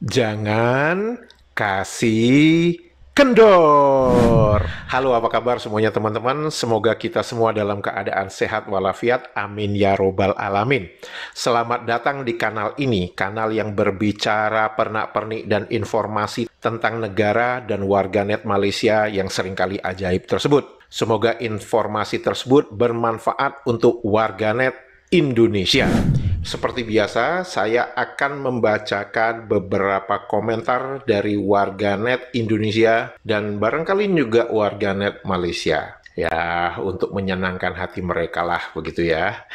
Jangan kasih kendor. Halo, apa kabar semuanya teman-teman? Semoga kita semua dalam keadaan sehat walafiat. Amin ya robbal alamin. Selamat datang di kanal ini, kanal yang berbicara pernak-pernik dan informasi tentang negara dan warganet Malaysia yang seringkali ajaib tersebut. Semoga informasi tersebut bermanfaat untuk warganet Indonesia. Seperti biasa, saya akan membacakan beberapa komentar dari warganet Indonesia dan barangkali juga warganet Malaysia. Ya, untuk menyenangkan hati mereka lah, begitu ya.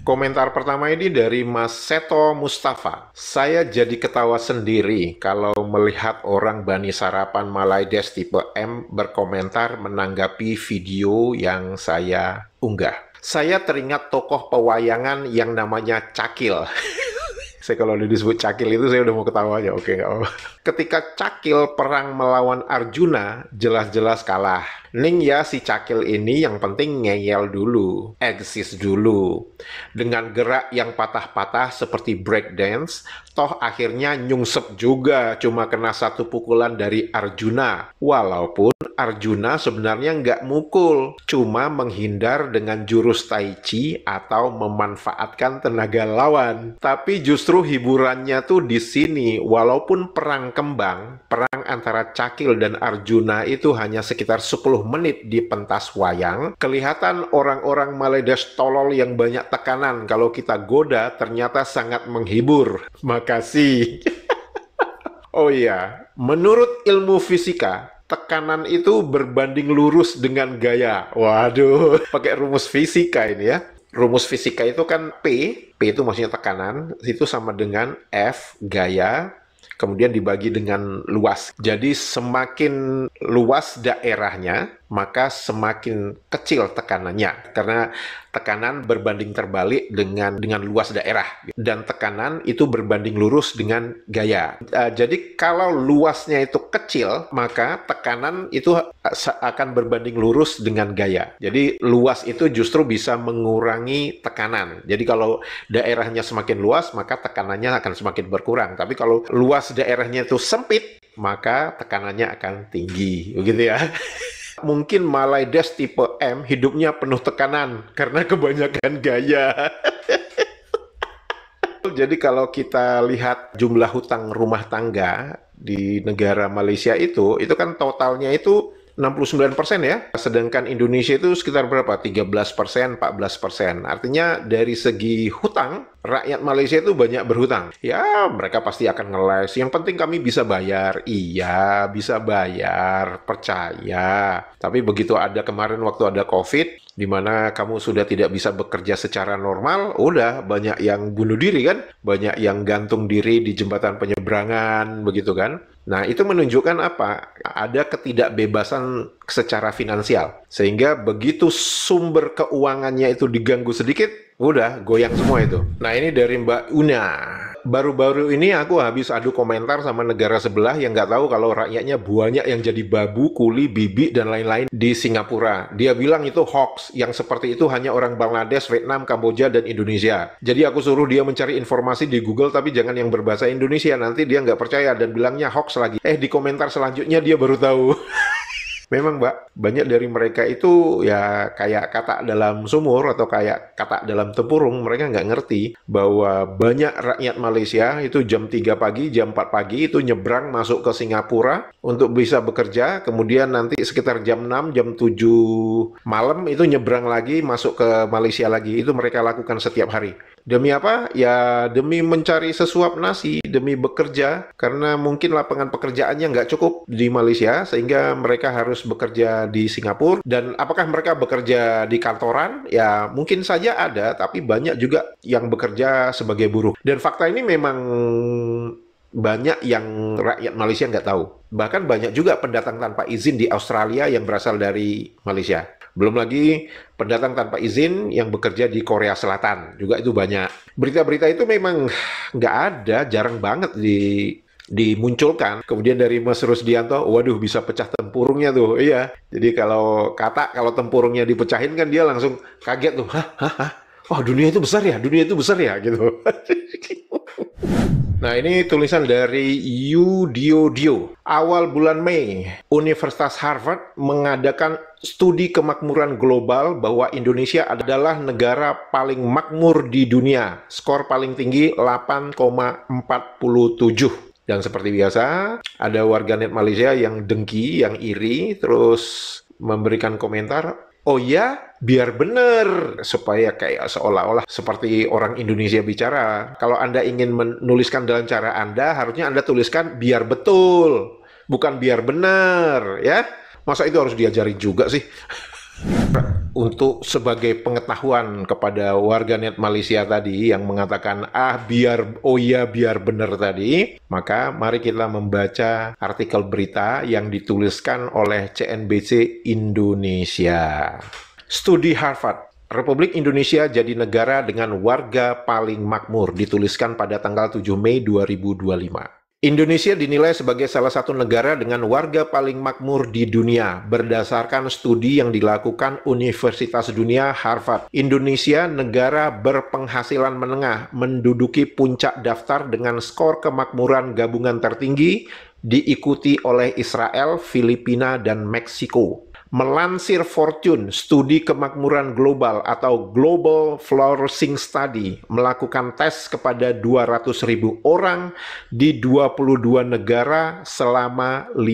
Komentar pertama ini dari Mas Seto Mustafa. Saya jadi ketawa sendiri kalau melihat orang Bani Sarapan Malaides tipe M berkomentar menanggapi video yang saya unggah. Saya teringat tokoh pewayangan yang namanya Cakil. Saya kalau disebut Cakil itu saya udah mau ketawa aja. Oke, nggak apa-apa. Ketika Cakil perang melawan Arjuna, jelas-jelas kalah. Ning ya si Cakil ini yang penting ngeyel dulu, eksis dulu. Dengan gerak yang patah-patah seperti breakdance, toh akhirnya nyungsep juga cuma kena satu pukulan dari Arjuna. Walaupun Arjuna sebenarnya nggak mukul, cuma menghindar dengan jurus Tai Chi atau memanfaatkan tenaga lawan. Tapi justru hiburannya tuh di sini, walaupun perang kembang, perang antara Cakil dan Arjuna itu hanya sekitar 10 menit di pentas wayang, kelihatan orang-orang Malaides tolol yang banyak tekanan kalau kita goda ternyata sangat menghibur. Makasih. Oh iya, menurut ilmu fisika, tekanan itu berbanding lurus dengan gaya. Waduh, pakai rumus fisika ini ya. Rumus fisika itu kan P itu maksudnya tekanan, itu sama dengan F, gaya, kemudian dibagi dengan luas. Jadi semakin luas daerahnya, maka semakin kecil tekanannya. Karena tekanan berbanding terbalik dengan luas daerah. Dan tekanan itu berbanding lurus dengan gaya. Jadi kalau luasnya itu kecil, maka tekanan itu akan berbanding lurus dengan gaya. Jadi luas itu justru bisa mengurangi tekanan. Jadi kalau daerahnya semakin luas, maka tekanannya akan semakin berkurang. Tapi kalau luas daerahnya itu sempit, maka tekanannya akan tinggi. Begitu ya. Mungkin Malaides tipe M hidupnya penuh tekanan karena kebanyakan gaya. Jadi kalau kita lihat jumlah hutang rumah tangga di negara Malaysia itu kan totalnya itu 69% ya. Sedangkan Indonesia itu sekitar berapa? 13%, 14%. Artinya dari segi hutang, rakyat Malaysia itu banyak berhutang. Ya, mereka pasti akan ngeles. Yang penting kami bisa bayar. Iya, bisa bayar. Percaya. Tapi begitu ada kemarin waktu ada COVID, di mana kamu sudah tidak bisa bekerja secara normal, udah banyak yang bunuh diri kan? Banyak yang gantung diri di jembatan penyeberangan, begitu kan? Nah, itu menunjukkan apa? Ada ketidakbebasan secara finansial. Sehingga begitu sumber keuangannya itu diganggu sedikit, udah goyang semua itu. Nah, ini dari Mbak Una. Baru-baru ini aku habis adu komentar sama negara sebelah yang nggak tahu kalau rakyatnya banyak yang jadi babu, kuli, bibi, dan lain-lain di Singapura. Dia bilang itu hoax, yang seperti itu hanya orang Bangladesh, Vietnam, Kamboja, dan Indonesia. Jadi aku suruh dia mencari informasi di Google, tapi jangan yang berbahasa Indonesia, nanti dia nggak percaya dan bilangnya hoax lagi. Di komentar selanjutnya dia baru tahu. Memang, Mbak, banyak dari mereka itu ya kayak katak dalam sumur atau kayak katak dalam tempurung. Mereka nggak ngerti bahwa banyak rakyat Malaysia itu jam 3 pagi, jam 4 pagi itu nyebrang masuk ke Singapura untuk bisa bekerja. Kemudian nanti sekitar jam 6, jam 7 malam itu nyebrang lagi masuk ke Malaysia lagi. Itu mereka lakukan setiap hari. Demi apa? Ya demi mencari sesuap nasi, demi bekerja, karena mungkin lapangan pekerjaannya nggak cukup di Malaysia, sehingga mereka harus bekerja di Singapura. Dan apakah mereka bekerja di kantoran? Ya mungkin saja ada, tapi banyak juga yang bekerja sebagai buruh. Dan fakta ini memang banyak yang rakyat Malaysia nggak tahu. Bahkan banyak juga pendatang tanpa izin di Australia yang berasal dari Malaysia. Belum lagi pendatang tanpa izin yang bekerja di Korea Selatan. Juga itu banyak. Berita-berita itu memang nggak ada, jarang banget dimunculkan. Kemudian dari Mas Rusdianto, waduh bisa pecah tempurungnya tuh. Iya. Jadi kalau tempurungnya dipecahin kan dia langsung kaget tuh. Hah? Oh, dunia itu besar ya, dunia itu besar ya, gitu. Nah, ini tulisan dari Yu Dio. Awal bulan Mei, Universitas Harvard mengadakan studi kemakmuran global bahwa Indonesia adalah negara paling makmur di dunia. Skor paling tinggi 8,47. Dan seperti biasa, ada warganet Malaysia yang dengki, yang iri, terus memberikan komentar, oh ya, biar benar. Supaya kayak seolah-olah seperti orang Indonesia bicara. Kalau Anda ingin menuliskan dalam cara Anda, harusnya Anda tuliskan biar betul, bukan biar benar, ya. Masa itu harus diajarin juga sih? Untuk sebagai pengetahuan kepada warganet Malaysia tadi yang mengatakan oh ya biar benar tadi, maka mari kita membaca artikel berita yang dituliskan oleh CNBC Indonesia. Studi Harvard, Republik Indonesia jadi negara dengan warga paling makmur, dituliskan pada tanggal 7 Mei 2025. Indonesia dinilai sebagai salah satu negara dengan warga paling makmur di dunia berdasarkan studi yang dilakukan Universitas Dunia Harvard. Indonesia, negara berpenghasilan menengah, menduduki puncak daftar dengan skor kemakmuran gabungan tertinggi, diikuti oleh Israel, Filipina, dan Meksiko. Melansir Fortune, studi kemakmuran global atau Global Flourishing Study melakukan tes kepada 200.000 orang di 22 negara selama 5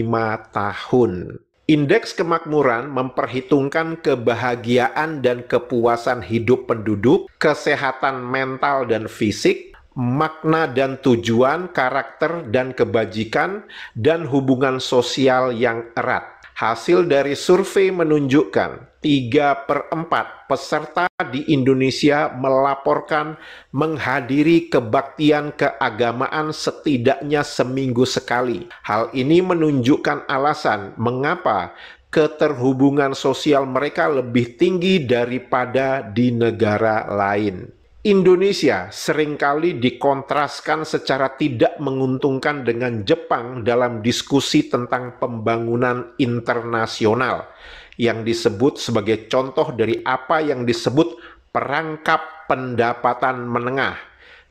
tahun. Indeks kemakmuran memperhitungkan kebahagiaan dan kepuasan hidup penduduk, kesehatan mental dan fisik, makna dan tujuan, karakter dan kebajikan, dan hubungan sosial yang erat. Hasil dari survei menunjukkan 3/4 peserta di Indonesia melaporkan menghadiri kebaktian keagamaan setidaknya seminggu sekali. Hal ini menunjukkan alasan mengapa keterhubungan sosial mereka lebih tinggi daripada di negara lain. Indonesia seringkali dikontraskan secara tidak menguntungkan dengan Jepang dalam diskusi tentang pembangunan internasional yang disebut sebagai contoh dari apa yang disebut perangkap pendapatan menengah,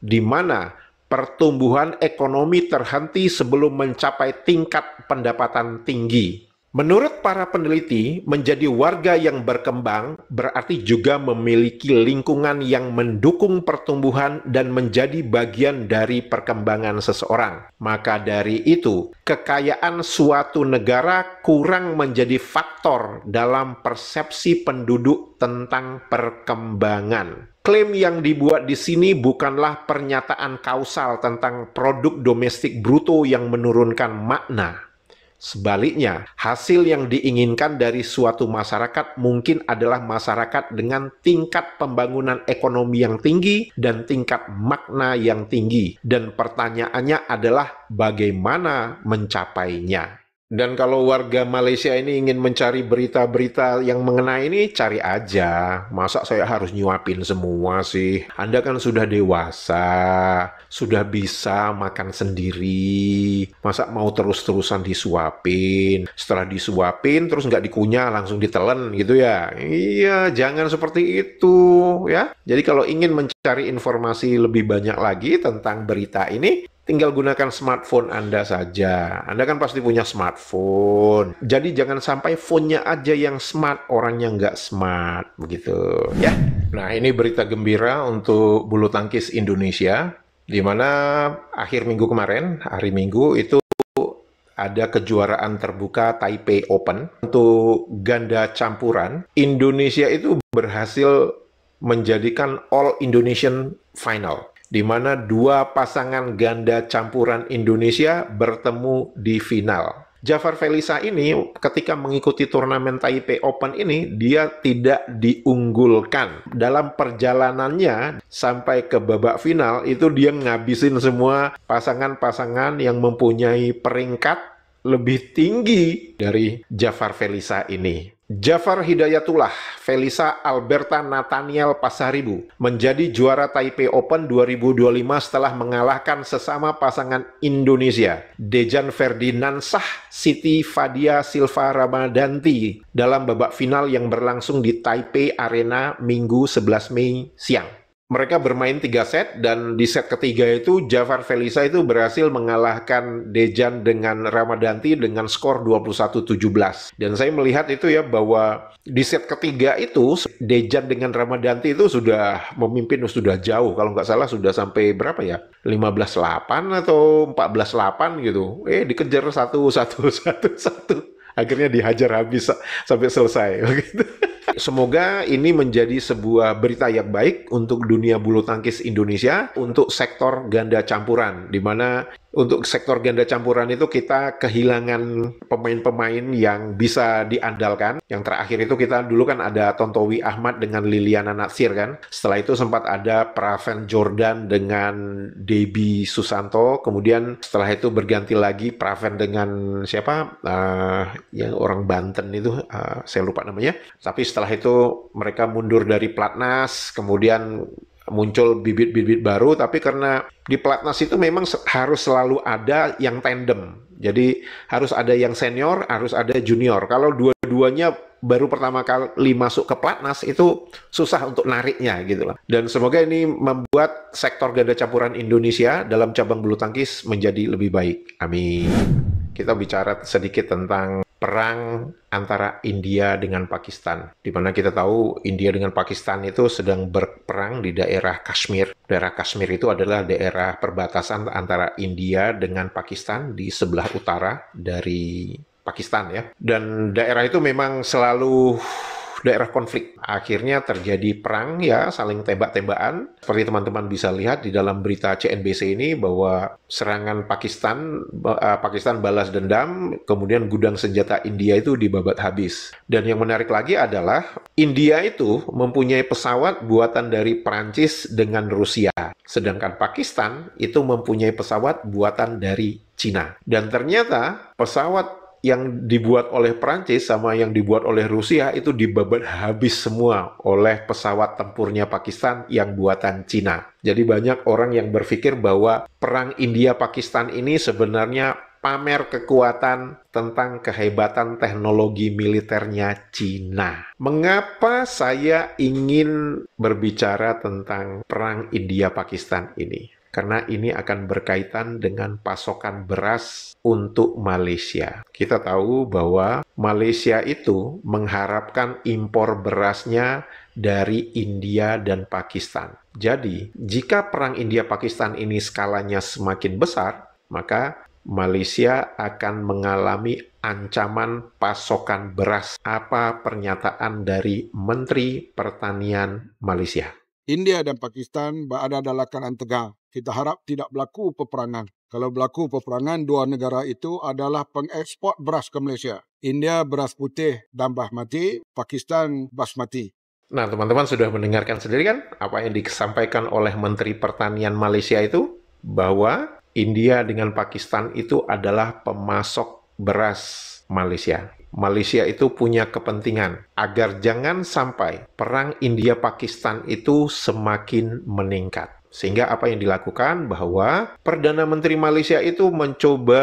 di mana pertumbuhan ekonomi terhenti sebelum mencapai tingkat pendapatan tinggi. Menurut para peneliti, menjadi warga yang berkembang berarti juga memiliki lingkungan yang mendukung pertumbuhan dan menjadi bagian dari perkembangan seseorang. Maka dari itu, kekayaan suatu negara kurang menjadi faktor dalam persepsi penduduk tentang perkembangan. Klaim yang dibuat di sini bukanlah pernyataan kausal tentang produk domestik bruto yang menurunkan makna. Sebaliknya, hasil yang diinginkan dari suatu masyarakat mungkin adalah masyarakat dengan tingkat pembangunan ekonomi yang tinggi dan tingkat makna yang tinggi. Dan pertanyaannya adalah bagaimana mencapainya. Dan kalau warga Malaysia ini ingin mencari berita-berita yang mengenai ini, cari aja. Masa saya harus nyuapin semua sih? Anda kan sudah dewasa, sudah bisa makan sendiri. Masa mau terus-terusan disuapin? Setelah disuapin, terus nggak dikunyah, langsung ditelen gitu ya? Iya, jangan seperti itu ya. Jadi kalau ingin mencari informasi lebih banyak lagi tentang berita ini, tinggal gunakan smartphone Anda saja. Anda kan pasti punya smartphone. Jadi jangan sampai phone-nya aja yang smart, orangnya nggak smart. Begitu ya. Nah, ini berita gembira untuk bulu tangkis Indonesia. Di mana akhir minggu kemarin, hari Minggu, itu ada kejuaraan terbuka Taipei Open. Untuk ganda campuran, Indonesia itu berhasil menjadikan All Indonesian Final, di mana dua pasangan ganda campuran Indonesia bertemu di final. Jafar Felisa ini ketika mengikuti turnamen Taipei Open ini, dia tidak diunggulkan. Dalam perjalanannya sampai ke babak final, itu dia ngabisin semua pasangan-pasangan yang mempunyai peringkat lebih tinggi dari Jafar Felisa ini. Jafar Hidayatullah, Felisa Alberta Nathaniel Pasaribu menjadi juara Taipei Open 2025 setelah mengalahkan sesama pasangan Indonesia, Dejan Ferdinansyah Siti Fadia Silva Ramadanti dalam babak final yang berlangsung di Taipei Arena Minggu 11 Mei siang. Mereka bermain 3 set, dan di set ketiga itu Jafar Felisa itu berhasil mengalahkan Dejan dengan Ramadanti dengan skor 21-17. Dan saya melihat itu ya, bahwa di set ketiga itu Dejan dengan Ramadanti itu sudah memimpin, sudah jauh. Kalau nggak salah sudah sampai berapa ya? 15-8 atau 14-8 gitu. Dikejar satu. Akhirnya dihajar habis sampai selesai. Begitu. Semoga ini menjadi sebuah berita yang baik untuk dunia bulu tangkis Indonesia, untuk sektor ganda campuran, di mana untuk sektor ganda campuran itu kita kehilangan pemain-pemain yang bisa diandalkan. Yang terakhir itu kita dulu kan ada Tontowi Ahmad dengan Liliana Natsir kan. Setelah itu sempat ada Praven Jordan dengan Debbie Susanto. Kemudian setelah itu berganti lagi Praven dengan siapa? Yang orang Banten itu, saya lupa namanya. Tapi setelah itu mereka mundur dari Platnas, kemudian muncul bibit-bibit baru, tapi karena di Platnas itu memang harus selalu ada yang tandem. Jadi harus ada yang senior, harus ada junior. Kalau dua-duanya baru pertama kali masuk ke Platnas itu susah untuk nariknya gitu loh. Dan semoga ini membuat sektor ganda campuran Indonesia dalam cabang bulu tangkis menjadi lebih baik. Amin. Kita bicara sedikit tentang perang antara India dengan Pakistan, di mana kita tahu India dengan Pakistan itu sedang berperang di daerah Kashmir. Daerah Kashmir itu adalah daerah perbatasan antara India dengan Pakistan di sebelah utara dari Pakistan ya. Dan daerah itu memang selalu daerah konflik. Akhirnya terjadi perang ya, saling tembak-tembakan. Seperti teman-teman bisa lihat di dalam berita CNBC ini bahwa serangan Pakistan balas dendam, kemudian gudang senjata India itu dibabat habis. Dan yang menarik lagi adalah India itu mempunyai pesawat buatan dari Perancis dengan Rusia, sedangkan Pakistan itu mempunyai pesawat buatan dari Cina. Dan ternyata pesawat yang dibuat oleh Prancis sama yang dibuat oleh Rusia itu dibabat habis semua oleh pesawat tempurnya Pakistan yang buatan Cina. Jadi banyak orang yang berpikir bahwa perang India-Pakistan ini sebenarnya pamer kekuatan tentang kehebatan teknologi militernya Cina. Mengapa saya ingin berbicara tentang perang India-Pakistan ini? Karena ini akan berkaitan dengan pasokan beras untuk Malaysia. Kita tahu bahwa Malaysia itu mengharapkan impor berasnya dari India dan Pakistan. Jadi, jika perang India-Pakistan ini skalanya semakin besar, maka Malaysia akan mengalami ancaman pasokan beras. Apa pernyataan dari Menteri Pertanian Malaysia? India dan Pakistan berada dalam keadaan tegang. Kita harap tidak berlaku peperangan. Kalau berlaku peperangan, dua negara itu adalah pengekspor beras ke Malaysia. India beras putih dan basmati, Pakistan basmati. Nah, teman-teman sudah mendengarkan sendiri kan apa yang disampaikan oleh Menteri Pertanian Malaysia itu, bahwa India dengan Pakistan itu adalah pemasok beras Malaysia. Malaysia itu punya kepentingan agar jangan sampai perang India-Pakistan itu semakin meningkat. Sehingga apa yang dilakukan bahwa Perdana Menteri Malaysia itu mencoba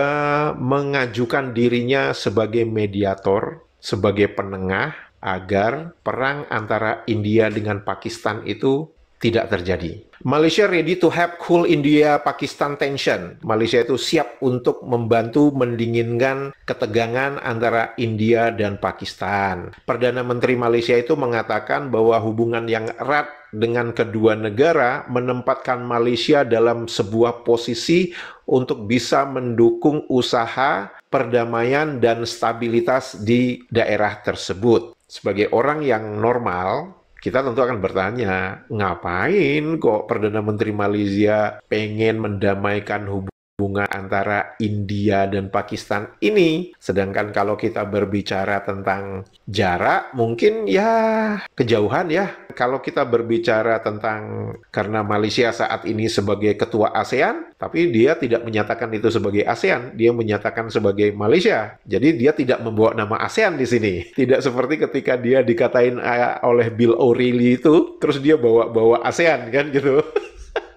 mengajukan dirinya sebagai mediator, sebagai penengah, agar perang antara India dengan Pakistan itu tidak terjadi. Malaysia ready to help cool India-Pakistan tension. Malaysia itu siap untuk membantu mendinginkan ketegangan antara India dan Pakistan. Perdana Menteri Malaysia itu mengatakan bahwa hubungan yang erat dengan kedua negara menempatkan Malaysia dalam sebuah posisi untuk bisa mendukung usaha perdamaian dan stabilitas di daerah tersebut. Sebagai orang yang normal, kita tentu akan bertanya, ngapain kok Perdana Menteri Malaysia pengen mendamaikan hubungan hubungan antara India dan Pakistan ini. Sedangkan kalau kita berbicara tentang jarak, mungkin ya kejauhan ya. Kalau kita berbicara tentang karena Malaysia saat ini sebagai ketua ASEAN, tapi dia tidak menyatakan itu sebagai ASEAN, dia menyatakan sebagai Malaysia. Jadi dia tidak membawa nama ASEAN di sini. Tidak seperti ketika dia dikatain oleh Bill O'Reilly itu, terus dia bawa ASEAN kan gitu.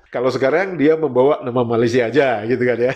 Kalau sekarang dia membawa nama Malaysia aja gitu kan ya.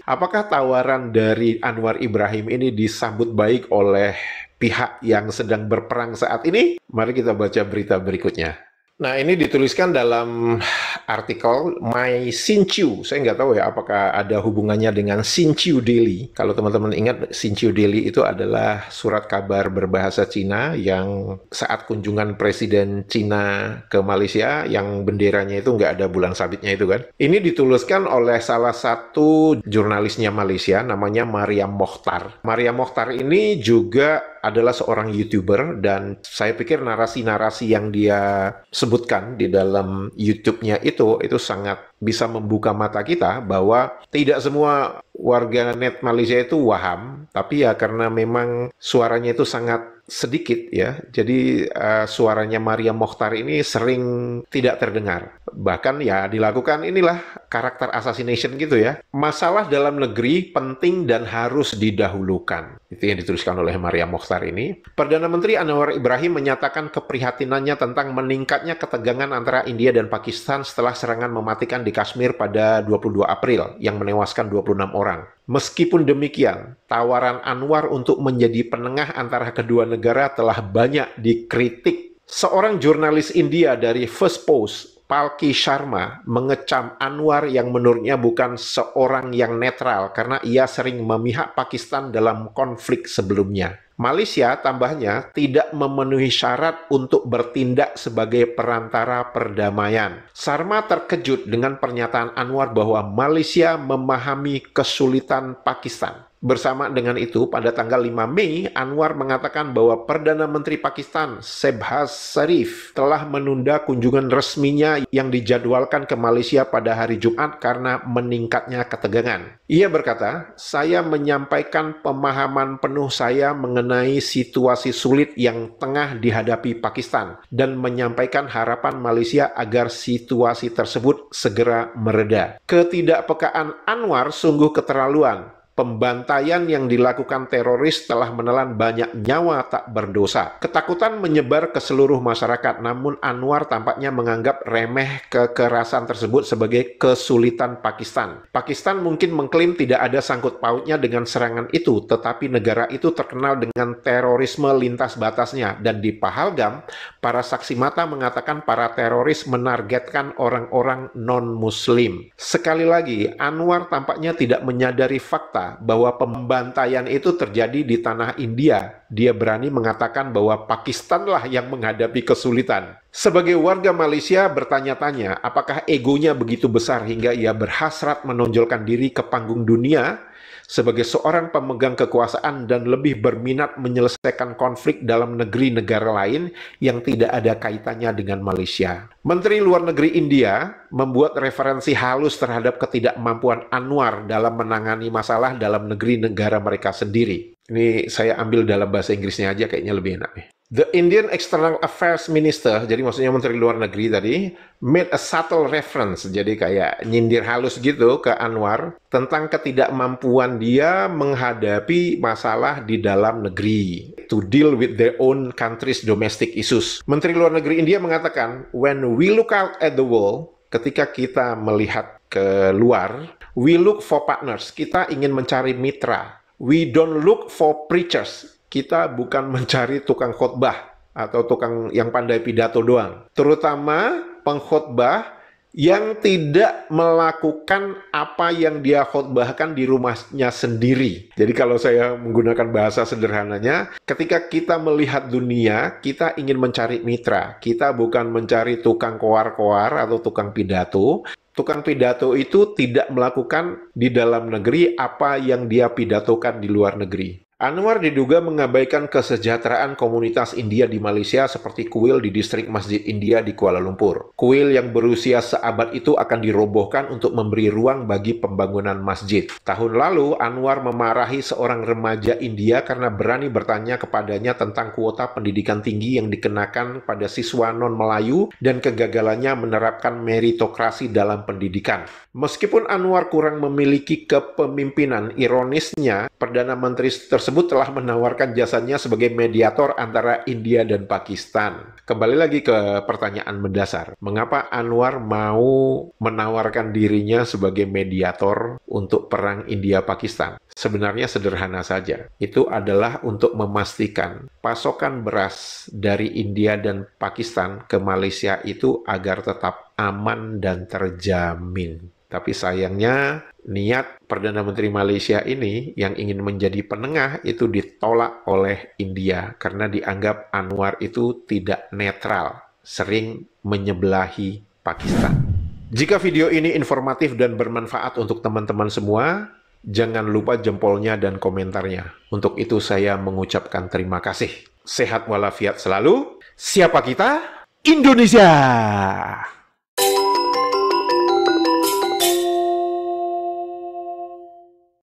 Apakah tawaran dari Anwar Ibrahim ini disambut baik oleh pihak yang sedang berperang saat ini? Mari kita baca berita berikutnya. Nah, ini dituliskan dalam artikel My Xinqiu. Saya nggak tahu ya apakah ada hubungannya dengan Xinqiu Daily. Kalau teman-teman ingat, Xinqiu Daily itu adalah surat kabar berbahasa Cina yang saat kunjungan Presiden Cina ke Malaysia, yang benderanya itu nggak ada bulan sabitnya itu kan. Ini dituliskan oleh salah satu jurnalisnya Malaysia, namanya Mariam Mokhtar. Mariam Mokhtar ini juga adalah seorang YouTuber, dan saya pikir narasi-narasi yang dia sebutkan di dalam YouTube-nya itu sangat bisa membuka mata kita bahwa tidak semua warga net Malaysia itu waham, tapi ya karena memang suaranya itu sangat sedikit ya, jadi suaranya Mariam Mokhtar ini sering tidak terdengar. Bahkan ya dilakukan inilah karakter assassination gitu ya. Masalah dalam negeri penting dan harus didahulukan. Itu yang dituliskan oleh Mariam Mokhtar ini. Perdana Menteri Anwar Ibrahim menyatakan keprihatinannya tentang meningkatnya ketegangan antara India dan Pakistan setelah serangan mematikan di Kashmir pada 22 April yang menewaskan 26 orang. Meskipun demikian, tawaran Anwar untuk menjadi penengah antara kedua negara telah banyak dikritik. Seorang jurnalis India dari First Post, Palki Sharma, mengecam Anwar yang menurutnya bukan seorang yang netral karena ia sering memihak Pakistan dalam konflik sebelumnya. Malaysia, tambahnya, tidak memenuhi syarat untuk bertindak sebagai perantara perdamaian. Sharma terkejut dengan pernyataan Anwar bahwa Malaysia memahami kesulitan Pakistan. Bersama dengan itu, pada tanggal 5 Mei, Anwar mengatakan bahwa Perdana Menteri Pakistan, Shehbaz Sharif, telah menunda kunjungan resminya yang dijadwalkan ke Malaysia pada hari Jumat karena meningkatnya ketegangan. Ia berkata, "Saya menyampaikan pemahaman penuh saya mengenai situasi sulit yang tengah dihadapi Pakistan dan menyampaikan harapan Malaysia agar situasi tersebut segera mereda." Ketidakpekaan Anwar sungguh keterlaluan. Pembantaian yang dilakukan teroris telah menelan banyak nyawa tak berdosa. Ketakutan menyebar ke seluruh masyarakat, namun Anwar tampaknya menganggap remeh kekerasan tersebut sebagai kesulitan Pakistan. Pakistan mungkin mengklaim tidak ada sangkut pautnya dengan serangan itu, tetapi negara itu terkenal dengan terorisme lintas batasnya, dan di Pahalgam, para saksi mata mengatakan para teroris menargetkan orang-orang non-Muslim. Sekali lagi, Anwar tampaknya tidak menyadari fakta bahwa pembantaian itu terjadi di tanah India. Dia berani mengatakan bahwa Pakistanlah yang menghadapi kesulitan. Sebagai warga Malaysia bertanya-tanya, apakah egonya begitu besar hingga ia berhasrat menonjolkan diri ke panggung dunia sebagai seorang pemegang kekuasaan dan lebih berminat menyelesaikan konflik dalam negeri negara lain yang tidak ada kaitannya dengan Malaysia. Menteri Luar Negeri India membuat referensi halus terhadap ketidakmampuan Anwar dalam menangani masalah dalam negeri negara mereka sendiri. Ini saya ambil dalam bahasa Inggrisnya aja, kayaknya lebih enak nih. The Indian External Affairs Minister, jadi maksudnya Menteri Luar Negeri tadi, made a subtle reference, jadi kayak nyindir halus gitu ke Anwar tentang ketidakmampuan dia menghadapi masalah di dalam negeri, to deal with their own country's domestic issues. Menteri Luar Negeri India mengatakan, when we look out at the world, ketika kita melihat ke luar, we look for partners, kita ingin mencari mitra. We don't look for preachers. Kita bukan mencari tukang khotbah atau tukang yang pandai pidato doang. Terutama pengkhotbah yang tidak melakukan apa yang dia khotbahkan di rumahnya sendiri. Jadi kalau saya menggunakan bahasa sederhananya, ketika kita melihat dunia, kita ingin mencari mitra. Kita bukan mencari tukang koar-koar atau tukang pidato. Tukang pidato itu tidak melakukan di dalam negeri apa yang dia pidatokan di luar negeri. Anwar diduga mengabaikan kesejahteraan komunitas India di Malaysia seperti kuil di distrik Masjid India di Kuala Lumpur. Kuil yang berusia seabad itu akan dirobohkan untuk memberi ruang bagi pembangunan masjid. Tahun lalu, Anwar memarahi seorang remaja India karena berani bertanya kepadanya tentang kuota pendidikan tinggi yang dikenakan pada siswa non-Melayu dan kegagalannya menerapkan meritokrasi dalam pendidikan. Meskipun Anwar kurang memiliki kepemimpinan, ironisnya, Perdana Menteri tersebut telah menawarkan jasanya sebagai mediator antara India dan Pakistan. Kembali lagi ke pertanyaan mendasar. Mengapa Anwar mau menawarkan dirinya sebagai mediator untuk perang India-Pakistan? Sebenarnya sederhana saja. Itu adalah untuk memastikan pasokan beras dari India dan Pakistan ke Malaysia itu agar tetap aman dan terjamin. Tapi sayangnya, niat Perdana Menteri Malaysia ini yang ingin menjadi penengah itu ditolak oleh India karena dianggap Anwar itu tidak netral, sering menyebelahi Pakistan. Jika video ini informatif dan bermanfaat untuk teman-teman semua, jangan lupa jempolnya dan komentarnya. Untuk itu saya mengucapkan terima kasih. Sehat walafiat selalu. Siapa kita? Indonesia!